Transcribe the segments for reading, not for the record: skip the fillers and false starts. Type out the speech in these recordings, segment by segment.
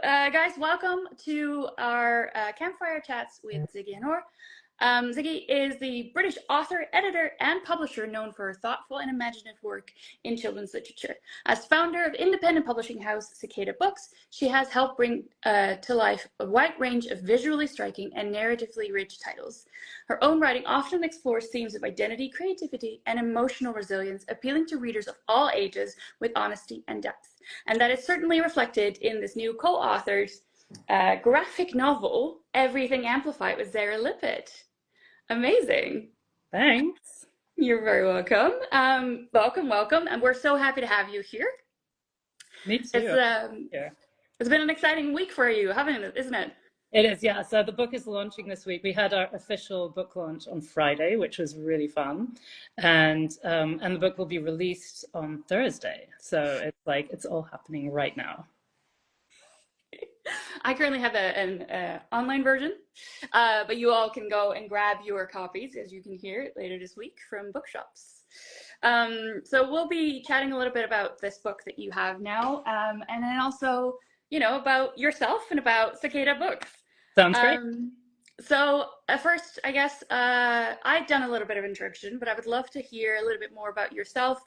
Guys, welcome to our Campfire Chats with Ziggy Hanaor. Ziggy is the British author, editor, and publisher known for her thoughtful and imaginative work in children's literature. As founder of independent publishing house Cicada Books, she has helped bring to life a wide range of visually striking and narratively rich titles. Her own writing often explores themes of identity, creativity, and emotional resilience, appealing to readers of all ages with honesty and depth. And that is certainly reflected in this new co-authored graphic novel, Everything Amplified with Sarah Lippett. Amazing. Thanks. You're very welcome. Welcome. And we're so happy to have you here. Me too. It's been an exciting week for you, isn't it? It is, yeah. So the book is launching this week. We had our official book launch on Friday, which was really fun. And the book will be released on Thursday. So it's all happening right now. I currently have an online version, but you all can go and grab your copies, as you can hear, later this week from bookshops. So we'll be chatting a little bit about this book that you have now, and then also, about yourself and about Cicada Books. Sounds great. So first, I guess I've done a little bit of introduction, but I would love to hear a little bit more about yourself,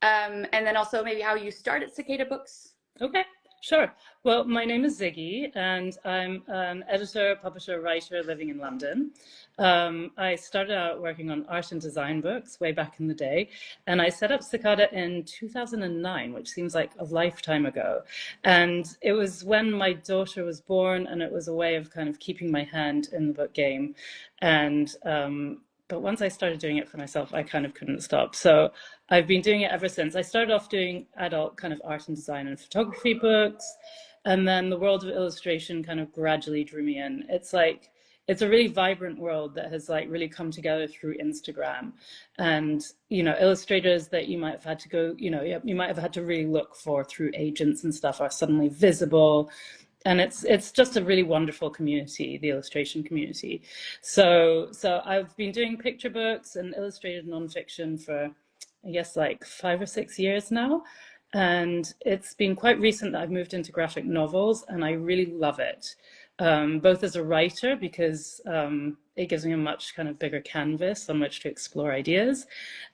and then also maybe how you started Cicada Books. Okay. Sure. Well, my name is Ziggy, and I'm an editor, publisher, writer living in London. I started out working on art and design books way back in the day, and I set up Cicada in 2009, which seems like a lifetime ago. And it was when my daughter was born, and it was a way of kind of keeping my hand in the book game. And but once I started doing it for myself, I kind of couldn't stop. So I've been doing it ever since. I started off doing adult kind of art and design and photography books. And then the world of illustration kind of gradually drew me in. It's a really vibrant world that has really come together through Instagram. And, illustrators that you might have had to go, you might have had to really look for through agents and stuff are suddenly visible. And it's just a really wonderful community, the illustration community. So I've been doing picture books and illustrated nonfiction for, I guess, 5 or 6 years now. And it's been quite recent that I've moved into graphic novels, and I really love it. Both as a writer, because it gives me a much kind of bigger canvas on which to explore ideas,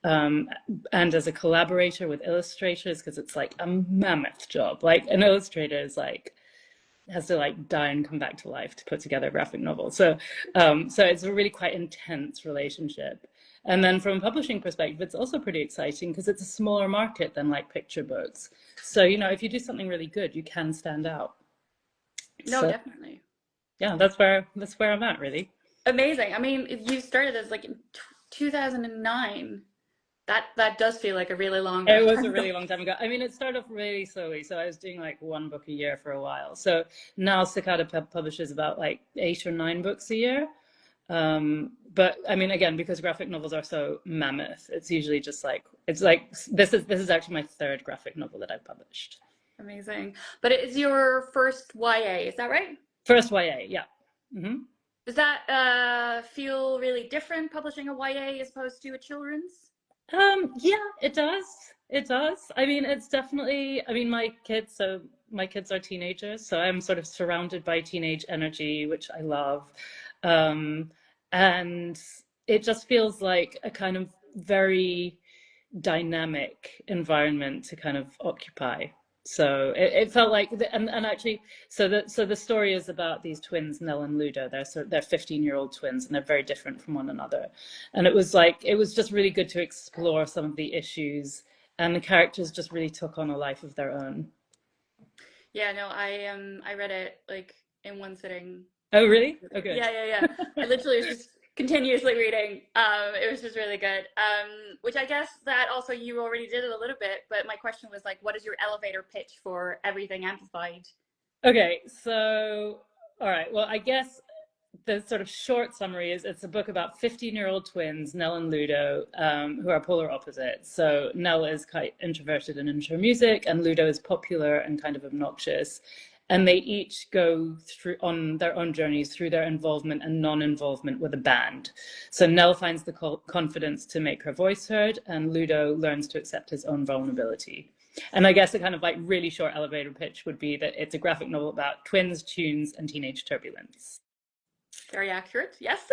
and as a collaborator with illustrators, because it's a mammoth job. An illustrator is has to die and come back to life to put together a graphic novel. So it's a really quite intense relationship. And then from a publishing perspective, it's also pretty exciting because it's a smaller market than picture books. So, if you do something really good, you can stand out. No, so, definitely. Yeah, that's where I'm at, really. Amazing. I mean, if you started as in 2009, that does feel like a really long time. It was a really long time ago. I mean, it started off really slowly. So I was doing one book a year for a while. So now Cicada publishes about 8 or 9 books a year. But I mean, again, because graphic novels are so mammoth, it's usually just this is actually my 3rd graphic novel that I've published. Amazing. But it's your first YA, is that right? First YA, yeah. Mm-hmm. Does that feel really different, publishing a YA as opposed to a children's? Yeah, it does. It does. I mean, it's definitely, my kids are teenagers, so I'm sort of surrounded by teenage energy, which I love. And it just feels like a kind of very dynamic environment to kind of occupy. So it felt like, and actually, so the story is about these twins, Nell and Ludo. They're 15-year-old twins, and they're very different from one another. And it was just really good to explore some of the issues, and the characters just really took on a life of their own. Yeah, no, I read it in one sitting. Oh, really? Okay. Yeah. I literally was just continuously reading. It was just really good. Which I guess that also you already did it a little bit, but my question was what is your elevator pitch for Everything Amplified? Okay, so all right. Well, I guess the sort of short summary is it's a book about 15-year-old twins, Nell and Ludo, who are polar opposites. So Nell is quite introverted and into her music, and Ludo is popular and kind of obnoxious. And they each go through on their own journeys through their involvement and non-involvement with a band. So Nell finds the confidence to make her voice heard, and Ludo learns to accept his own vulnerability. And I guess a kind of like really short elevator pitch would be that it's a graphic novel about twins, tunes, and teenage turbulence. Very accurate, yes.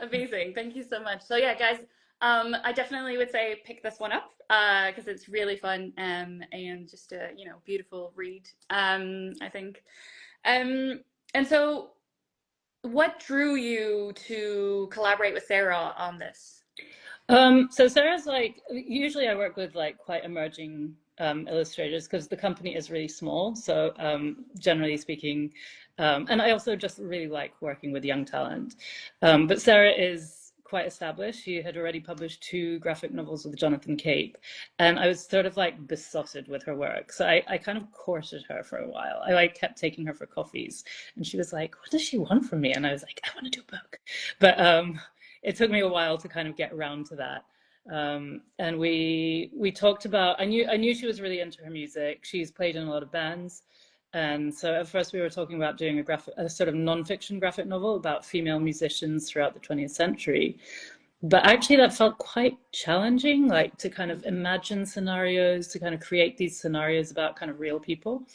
Amazing, thank you so much. So yeah, guys, I definitely would say pick this one up because it's really fun and just a beautiful read. I think, and so what drew you to collaborate with Sarah on this? So Sarah's like, usually I work with like quite emerging illustrators because the company is really small. So generally speaking, and I also just really like working with young talent. But Sarah is quite established. She had already published 2 graphic novels with Jonathan Cape, and I was sort of like besotted with her work. So I kind of courted her for a while. I like kept taking her for coffees, and she was like, "What does she want from me?" And I was like, "I want to do a book," but it took me a while to kind of get around to that. And we talked about, I knew she was really into her music. She's played in a lot of bands. And so at first we were talking about doing a sort of non-fiction graphic novel about female musicians throughout the 20th century. But actually that felt quite challenging, like to kind of imagine scenarios, to kind of create these scenarios about kind of real people.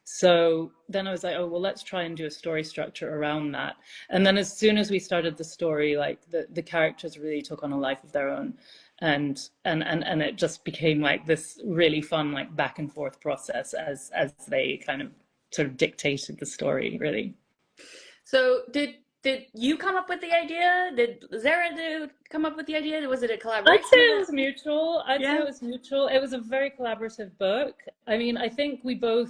So then I was like, oh, well, let's try and do a story structure around that. And then as soon as we started the story, like the characters really took on a life of their own. And it just became like this really fun, like back and forth process as they kind of sort of dictated the story, really. So did you come up with the idea? Did Zara come up with the idea? Was it a collaboration? I'd say it was mutual. Yeah. Say it was mutual. It was a very collaborative book. I mean, I think the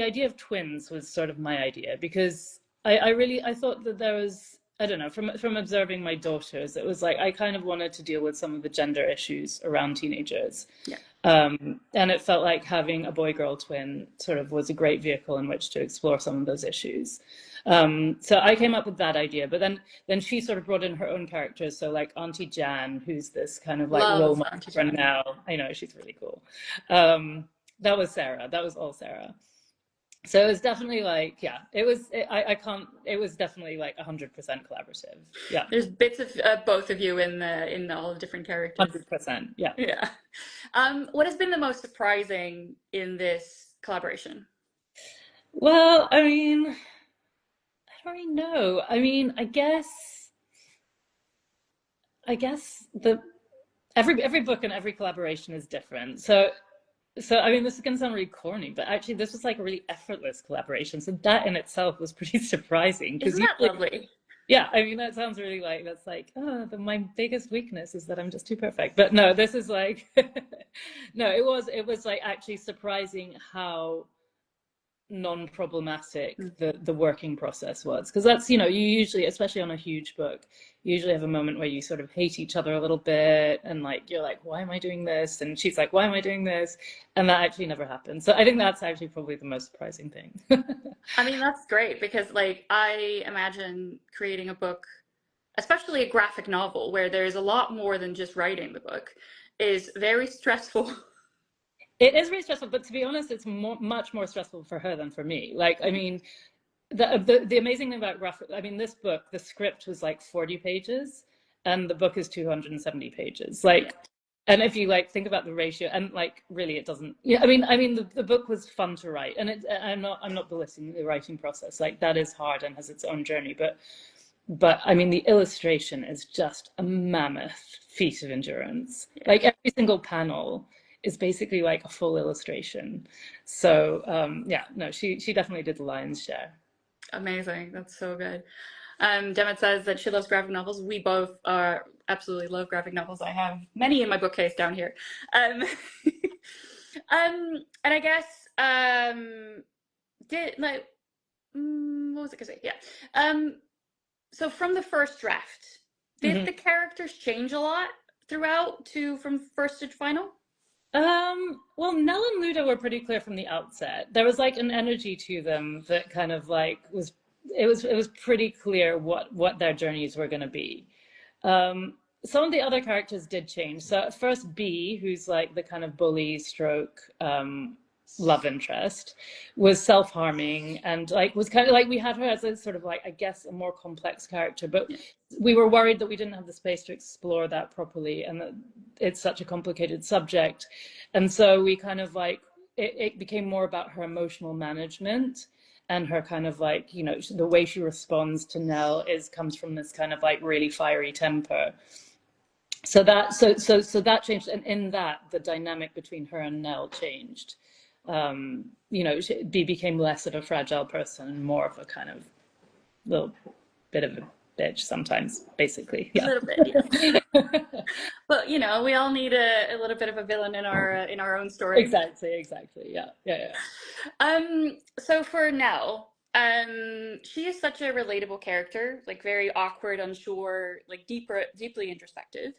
idea of twins was sort of my idea because I thought that there was, I don't know, from observing my daughters, it was like I kind of wanted to deal with some of the gender issues around teenagers. Yeah. And it felt like having a boy-girl twin sort of was a great vehicle in which to explore some of those issues. So I came up with that idea, but then she sort of brought in her own characters. So like Auntie Jan, who's this kind of like role model for now. I know, she's really cool. That was Sarah. That was all Sarah. So it was definitely like, yeah, it was definitely like 100% collaborative. Yeah. There's bits of both of you in all the different characters. 100%. Yeah. Yeah. What has been the most surprising in this collaboration? Well, I mean, I don't really know. I mean, I guess every book and every collaboration is different. So I mean, this is going to sound really corny, but actually this was like a really effortless collaboration. So that in itself was pretty surprising. Isn't that lovely? Yeah, I mean, that sounds really like, that's like, oh, my biggest weakness is that I'm just too perfect. But no, this is like, no, it was like actually surprising how non-problematic the working process was, because that's, you usually, especially on a huge book, you usually have a moment where you sort of hate each other a little bit, and like you're like, why am I doing this, and she's like, why am I doing this, and that actually never happened. So I think that's actually probably the most surprising thing. I mean, that's great, because like I imagine creating a book, especially a graphic novel where there's a lot more than just writing the book, is very stressful. It is really stressful, but to be honest, it's much more stressful for her than for me. Like, I mean, the amazing thing about graphic, I mean, this book, the script was like 40 pages, and the book is 270 pages. Like, and if you like think about the ratio, and like really, it doesn't. Yeah, I mean, the book was fun to write, and I'm not belittling the writing process. Like, that is hard and has its own journey, but I mean, the illustration is just a mammoth feat of endurance. Like, every single panel is basically like a full illustration. So yeah, no, she definitely did the lion's share. Amazing, that's so good. Demet says that she loves graphic novels. We both absolutely love graphic novels. I have many in my bookcase down here. And I guess what was I gonna say? Yeah. So from the first draft, did the characters change a lot throughout from first to final? Well, Nell and Luda were pretty clear from the outset. There was like an energy to them that kind of like it was pretty clear what their journeys were going to be. Some of the other characters did change. So at first, B, who's like the kind of bully stroke love interest was self-harming, and like was kind of like, we had her as a sort of like, I guess, a more complex character, but we were worried that we didn't have the space to explore that properly, and that it's such a complicated subject. And so we kind of like, it became more about her emotional management and her kind of like, you know, the way she responds to Nell comes from this kind of like really fiery temper. So that changed, and in that the dynamic between her and Nell changed. You know, Bee became less of a fragile person and more of a kind of little bit of a bitch sometimes, basically. Yeah. A little bit, yeah. But you know, we all need a little bit of a villain in our own story. Exactly. Yeah. So for Nell, she is such a relatable character, like very awkward, unsure, like deeply introspective.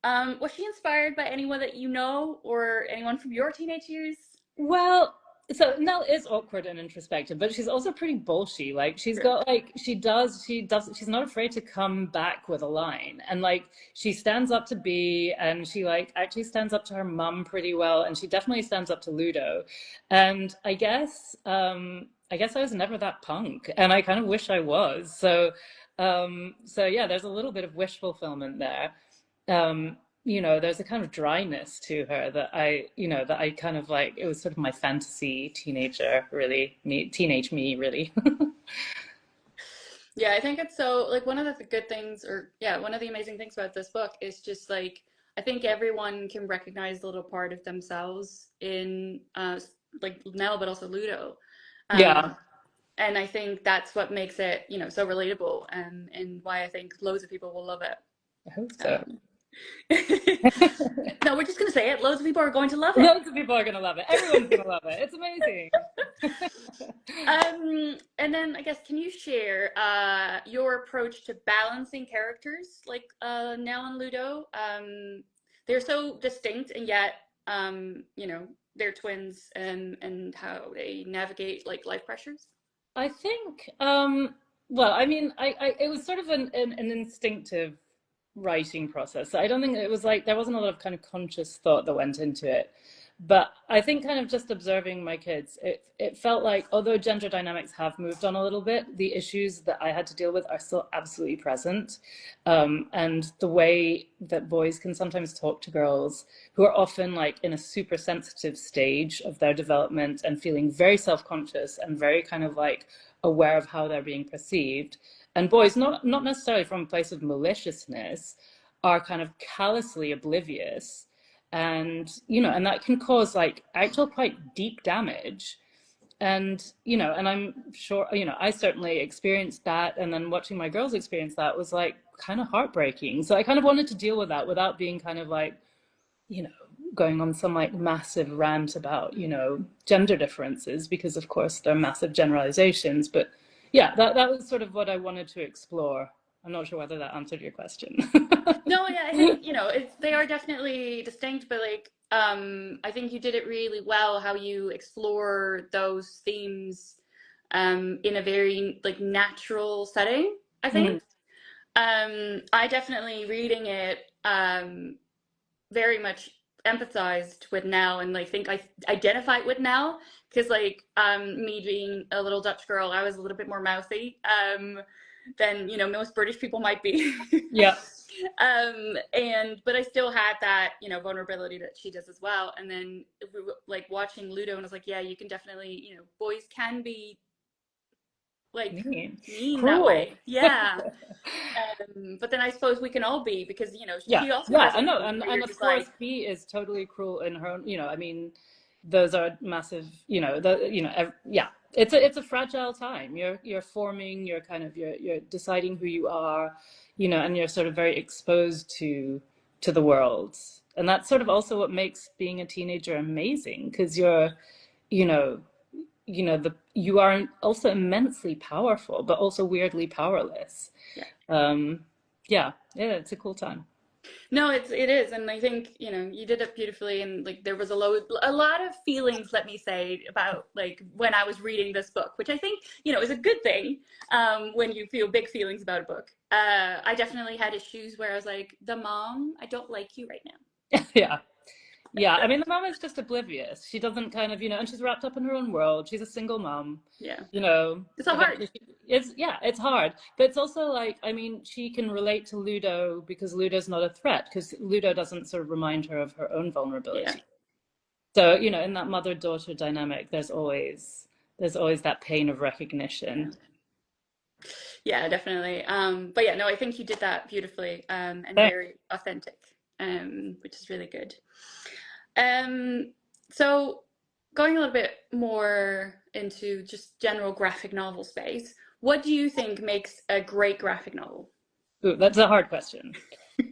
Was she inspired by anyone that you know or anyone from your teenage years? Well, so Nell is awkward and introspective, but she's also pretty bullshy. Like she's got like she's not afraid to come back with a line. And like she stands up to Bee, and she like actually stands up to her mum pretty well, and she definitely stands up to Ludo. And I guess I was never that punk, and I kind of wish I was. So yeah, there's a little bit of wish fulfillment there. You know, there's a kind of dryness to her that I kind of like, it was sort of my fantasy teenager, really, teenage me, really. Yeah, I think it's so, like, one of the good things, or yeah, one of the amazing things about this book is just like, I think everyone can recognize a little part of themselves in like Nell, but also Ludo. Yeah, And I think that's what makes it, you know, so relatable, and why I think loads of people will love it. I hope so. No, we're just going to say it. Loads of people are going to love it. Loads of people are going to love it. Everyone's going to love it. It's amazing. And then I guess, can you share your approach to balancing characters like Nell and Ludo? They're so distinct, and yet, you know, they're twins, and how they navigate like life pressures. I think, well, I mean, it was sort of an instinctive writing process. So I don't think it was like, there wasn't a lot of kind of conscious thought that went into it. But I think kind of just observing my kids, it felt like, although gender dynamics have moved on a little bit, the issues that I had to deal with are still absolutely present. And the way that boys can sometimes talk to girls who are often like in a super sensitive stage of their development and feeling very self-conscious and very kind of like aware of how they're being perceived. And boys, not necessarily from a place of maliciousness, are kind of callously oblivious. And, you know, and that can cause like actual quite deep damage. And, you know, and I'm sure, you know, I certainly experienced that. And then watching my girls experience that was like kind of heartbreaking. So I kind of wanted to deal with that without being kind of like, you know, going on some like massive rant about, you know, gender differences, because of course they're massive generalizations. But yeah, that was sort of what I wanted to explore. I'm not sure whether that answered your question. No, yeah, I think, you know, they are definitely distinct, but like, I think you did it really well, how you explore those themes, in a very like natural setting, I think. I definitely reading it, very much empathized with Nell, and like think I identified with Nell, because like, me being a little Dutch girl, I was a little bit more mouthy, than, you know, most British people might be. Yeah. And but I still had that, you know, vulnerability that she does as well. And then like watching Ludo, and I was like, yeah, you can definitely, you know, boys can be like mean that way. Yeah. But then I suppose we can all be, because, you know, she also has I know. And of course Bee is totally cruel in her own, you know, I mean, those are massive, you know, yeah, it's a fragile time. You're forming, you're deciding who you are, you know, and you're sort of very exposed to the world. And that's sort of also what makes being a teenager amazing, because you know, you are also immensely powerful, but also weirdly powerless. Yeah, it's a cool time. No, it is, and I think, you know, you did it beautifully, and like there was a lot of feelings, let me say, about like when I was reading this book, which I think, you know, is a good thing, when you feel big feelings about a book. I definitely had issues where I was like, the mom, I don't like you right now. Yeah. Yeah, I mean, the mom is just oblivious. She doesn't kind of, and she's wrapped up in her own world. She's a single mom, Yeah. you know. It's so hard. Eventually, it's hard. But it's also like, I mean, she can relate to Ludo because Ludo's not a threat, because Ludo doesn't sort of remind her of her own Yeah. vulnerability. So, in that mother-daughter dynamic, there's always that pain of recognition. Yeah, definitely. But yeah, no, I think you did that beautifully, and Thanks. very authentic, which is really good. So going a little bit more into just general graphic novel space, what do you think makes a great graphic novel? Ooh, that's a hard question.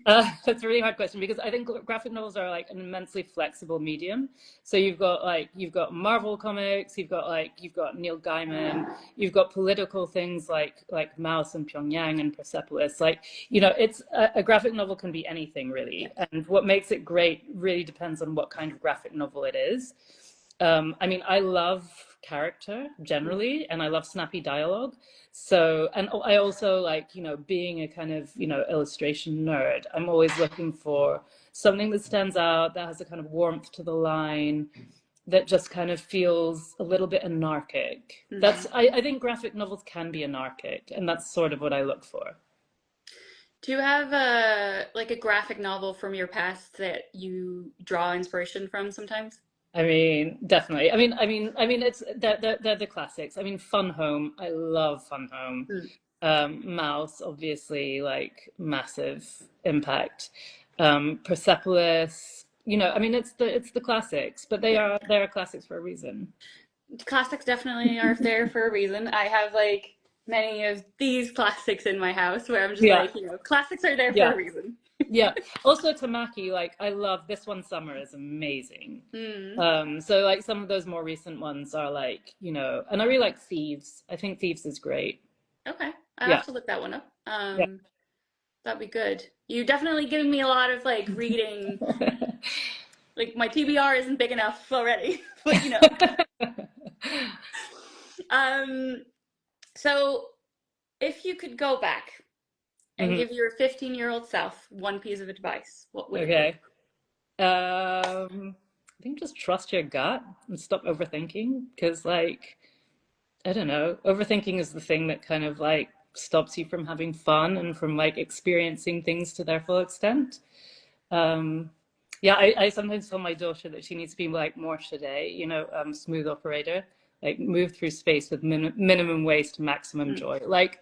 That's a really hard question because I think graphic novels are like an immensely flexible medium. So you've got Marvel comics, you've got Neil Gaiman, you've got political things like Mouse and Pyongyang and Persepolis. It's a graphic novel can be anything really, and what makes it great really depends on what kind of graphic novel it is. I mean, I love character generally, and I love snappy dialogue. So, and I also like, being a kind of, illustration nerd, I'm always looking for something that stands out, that has a kind of warmth to the line, that just kind of feels a little bit anarchic. I think graphic novels can be anarchic, and that's sort of what I look for. Do you have a graphic novel from your past that you draw inspiration from sometimes? I mean, definitely. It's they're the classics. I mean, Fun Home. I love Fun Home. Mm. Mouse, obviously, like massive impact. Persepolis. It's the classics, but they Yeah. are classics for a reason. Classics definitely are there for a reason. I have like many of these classics in my house where I'm just Yeah, like, classics are there for yeah, a reason. yeah. Also, Tamaki. Like, I love this one. Summer is amazing. Mm. So like some of those more recent ones are like, and I really like Thieves. I think Thieves is great. Okay. I'll Yeah. have to look that one up. Yeah. That'd be good. You definitely giving me a lot of like reading. Like my TBR isn't big enough already, but Um, so if you could go back and Mhm. give your 15-year-old self one piece of advice, what would it be? Okay. I think just trust your gut and stop overthinking because, like, I don't know, overthinking is the thing that kind of like stops you from having fun and from like experiencing things to their full extent. Um, yeah, I sometimes tell my daughter that she needs to be like more today, smooth operator, like move through space with minimum waste, maximum Mm. joy. Like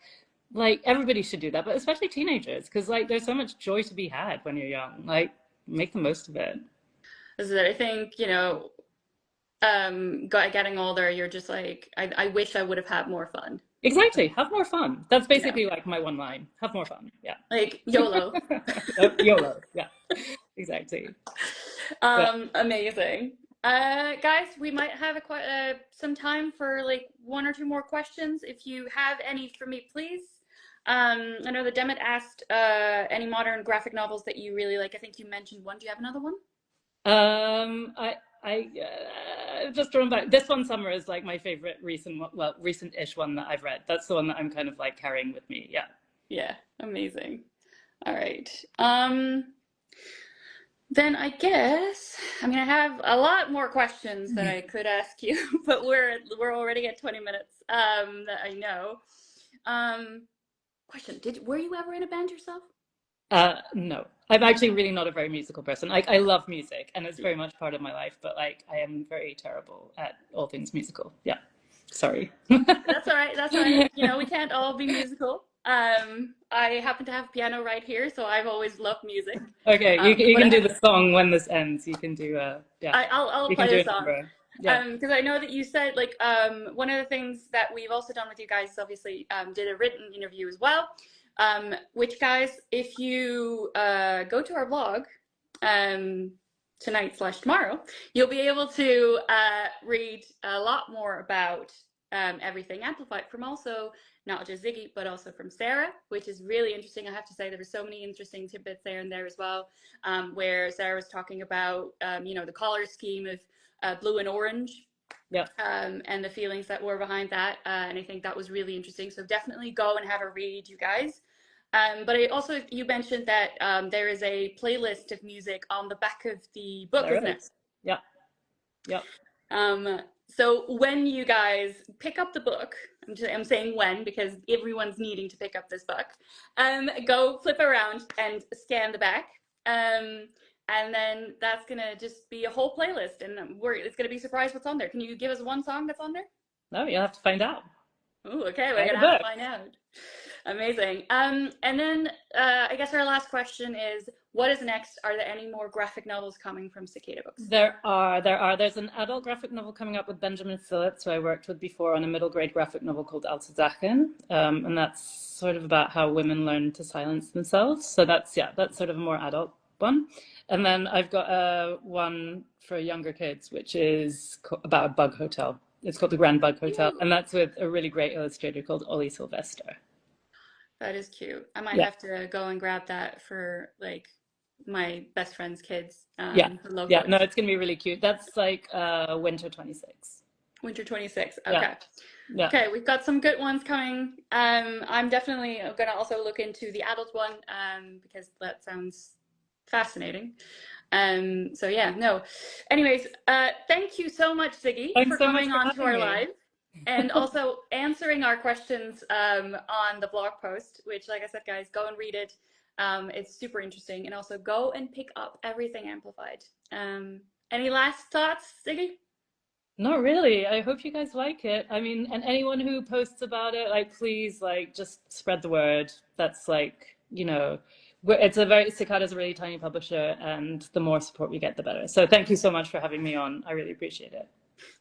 everybody should do that, but especially teenagers, because like there's so much joy to be had when you're young. Like make the most of it. Is that I think, getting older, you're just like, I wish I would have had more fun. Exactly. Have more fun. That's You know, basically like my one line. Have more fun. Yeah. like YOLO. YOLO. Yeah. Exactly. Yeah. Amazing. Guys, we might have some time for like one or two more questions. If you have any for me, please. I know that Demet asked any modern graphic novels that you really like. I think you mentioned one. Do you have another one? I just drawn back. This One Summer is like my favorite recent-ish one that I've read. That's the one that I'm kind of like carrying with me. Yeah. Yeah, amazing. All right. Then I guess, I mean, I have a lot more questions that I could ask you, but we're already at 20 minutes, that I know. Question, were you ever in a band yourself? No, I'm actually really not a very musical person. Like I love music and it's very much part of my life, but like I am very terrible at all things musical. Yeah. Sorry. That's all right. That's all right. We can't all be musical. I happen to have piano right here, so I've always loved music. Okay, you But can do the song when this ends. You can do yeah. I'll You can play do a a song. number. Yeah. Because I know that you said like one of the things that we've also done with you guys is obviously did a written interview as well. Which guys, if you go to our blog tonight/tomorrow, you'll be able to read a lot more about everything amplified from also not just Ziggy, but also from Sarah, which is really interesting. I have to say there were so many interesting tidbits there and there as well, where Sarah was talking about, the color scheme of blue and orange. Yeah. And the feelings that were behind that. And I think that was really interesting. So definitely go and have a read, you guys. But you mentioned that there is a playlist of music on the back of the book, There isn't it? is. Yeah. Yep. So when you guys pick up the book, I'm saying when because everyone's needing to pick up this book, go flip around and scan the back. And then that's gonna just be a whole playlist, and it's gonna be surprised what's on there. Can you give us one song that's on there? No, you'll have to find out. Oh, okay, we're Buy the gonna have to book. find out. Amazing. And then I guess our last question is, what is next? Are there any more graphic novels coming from Cicada Books? There are. There's an adult graphic novel coming up with Benjamin Phillips, who I worked with before on a middle grade graphic novel called Alsazachen. And that's sort of about how women learn to silence themselves. So that's sort of a more adult one. And then I've got one for younger kids, which is about a bug hotel. It's called The Grand Bug Hotel, and that's with a really great illustrator called Ollie Sylvester. That is cute. I might Yeah. have to go and grab that for like my best friend's kids. Yeah. Who love Yeah. books. No, it's gonna be really cute. That's like winter 26. Winter 26. Okay. Yeah. Yeah. Okay, we've got some good ones coming. I'm definitely gonna also look into the adult one because that sounds fascinating. So yeah, no. Anyways, thank you so much, Ziggy, Thanks for so much coming for on to having our me. live and also answering our questions on the blog post, which, like I said, guys, go and read it. It's super interesting, and also go and pick up Everything Amplified. Any last thoughts, Ziggy? Not really. I hope you guys like it. I mean, and anyone who posts about it, like, please, like, just spread the word. That's like, Cicada's a really tiny publisher, and the more support we get, the better. So thank you so much for having me on. I really appreciate it.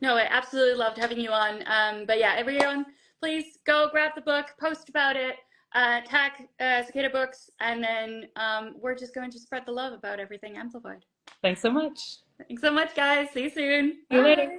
No, I absolutely loved having you on. But yeah, everyone, please go grab the book, post about it, tag Cicada Books, and then we're just going to spread the love about Everything Amplified. Thanks so much. Thanks so much, guys. See you soon. See you later. Bye.